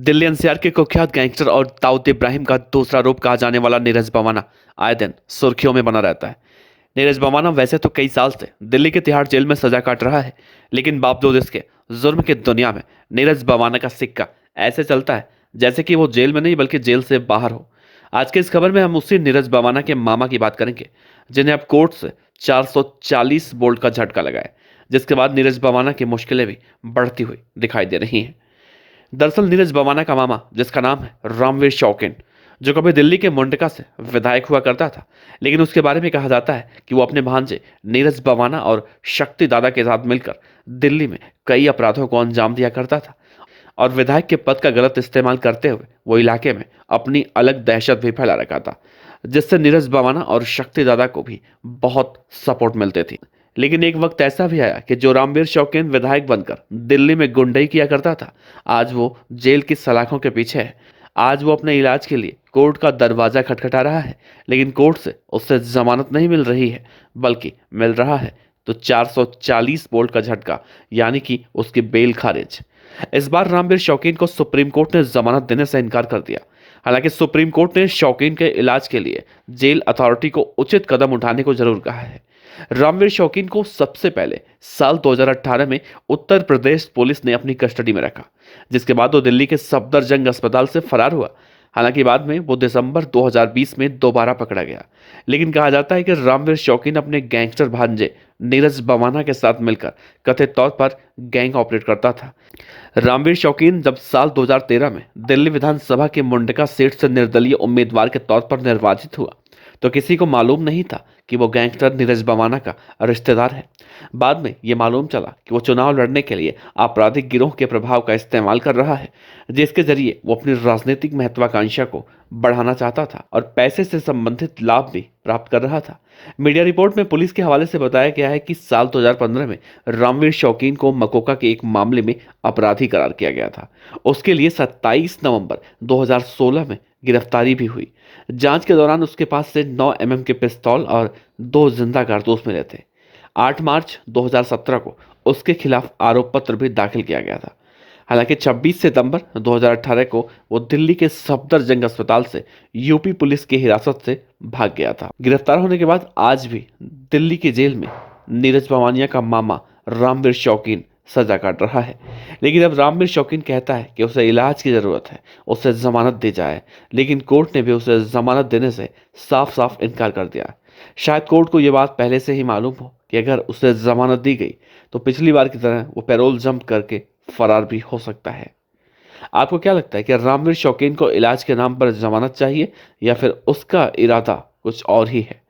Delhi NCR के कुख्यात gangster और दाऊद इब्राहिम का दूसरा रूप कहा जाने वाला नीरज बवाना आए दिन सुर्खियों में बना रहता है। नीरज बवाना वैसे तो कई साल से दिल्ली के तिहाड़ जेल में सजा काट रहा है, लेकिन बावजूद इसके जुर्म की दुनिया में नीरज बवाना का सिक्का ऐसे चलता है जैसे कि वो जेल में नहीं बल्कि जेल से बाहर हो। आज की इस खबर में हम उसी नीरज बवाना के मामा की बात करेंगे, जिन्हें अब कोर्ट से 440 बोल्ट का झटका लगा है, जिसके बाद नीरज बवाना की मुश्किलें भी बढ़ती हुई दिखाई दे रही हैं। दरअसल नीरज बवाना का मामा, जिसका नाम है रामवीर शौकीन, जो कभी दिल्ली के मुंडका से विधायक हुआ करता था, लेकिन उसके बारे में कहा जाता है कि वो अपने भांजे नीरज बवाना और शक्ति दादा के साथ मिलकर दिल्ली में कई अपराधों को अंजाम दिया करता था और विधायक के पद का गलत इस्तेमाल करते हुए वो इलाके में अपनी अलग दहशत भी फैला रखा था, जिससे नीरज बवाना और शक्ति दादा को भी बहुत सपोर्ट मिलते थे। लेकिन एक वक्त ऐसा भी आया कि जो रामवीर शौकीन विधायक बनकर दिल्ली में गुंडई किया करता था, आज वो जेल की सलाखों के पीछे है। आज वो अपने इलाज के लिए कोर्ट का दरवाजा खटखटा रहा है, लेकिन कोर्ट से उसे जमानत नहीं मिल रही है, बल्कि मिल रहा है तो 440 बोल्ट का झटका, यानी कि उसकी बेल खारिज। इस बार रामवीर शौकीन को सुप्रीम कोर्ट ने जमानत देने से इनकार कर दिया। हालांकि सुप्रीम कोर्ट ने शौकीन के इलाज के लिए जेल अथॉरिटी को उचित कदम उठाने को जरूर कहा है। रामवीर शौकीन को सबसे पहले साल 2018 में उत्तर प्रदेश पुलिस ने अपनी कस्टडी में रखा, जिसके बाद वो दिल्ली के सफदरजंग अस्पताल से फरार हुआ। हालांकि बाद में वो दिसंबर 2020 में दोबारा पकड़ा गया, लेकिन कहा जाता है कि रामवीर शौकीन अपने गैंगस्टर भांजे नीरज बवाना के साथ मिलकर कथित तौर पर गैंग ऑपरेट करता था। रामवीर शौकीन जब साल 2013 में दिल्ली विधानसभा के मुंडका सीट से निर्दलीय उम्मीदवार के तौर पर निर्वाचित हुआ, तो किसी को मालूम नहीं था कि वो गैंगस्टर नीरज बवाना का रिश्तेदार है। बाद में ये मालूम चला कि वो चुनाव लड़ने के लिए आपराधिक गिरोह के प्रभाव का इस्तेमाल कर रहा है, जिसके जरिए वो अपनी राजनीतिक महत्वाकांक्षा को बढ़ाना चाहता था और पैसे से संबंधित लाभ भी प्राप्त कर रहा था। मीडिया रिपोर्ट में पुलिस के हवाले से बताया गया है कि साल 2015 में रामवीर शौकीन को मकोका के एक मामले में अपराधी करार किया गया था। उसके लिए 27 नवंबर 2016 में गिरफ्तारी भी हुई। जांच के दौरान उसके पास से 9 mm के पिस्तौल और 2 जिंदा कारतूस मिले थे। 8 मार्च 2017 को उसके खिलाफ आरोप पत्र भी दाखिल किया गया था। हालांकि 26 सितंबर 2018 को वो दिल्ली के सफदरजंग अस्पताल से यूपी पुलिस की हिरासत से भाग गया था। गिरफ्तार होने के बाद आज भी दिल्ली की जेल में नीरज बवानिया का मामा रामवीर शौकीन सजा काट रहा है। लेकिन अब रामवीर शौकीन कहता है कि उसे इलाज की जरूरत है, उसे जमानत दी जाए, लेकिन कोर्ट ने भी उसे जमानत देने से साफ साफ इनकार कर दिया। शायद कोर्ट को यह बात पहले से ही मालूम हो कि अगर उसे जमानत दी गई तो पिछली बार की तरह वो पैरोल जंप करके फरार भी हो सकता है। आपको क्या लगता है कि रामवीर शौकीन को इलाज के नाम पर जमानत चाहिए या फिर उसका इरादा कुछ और ही है?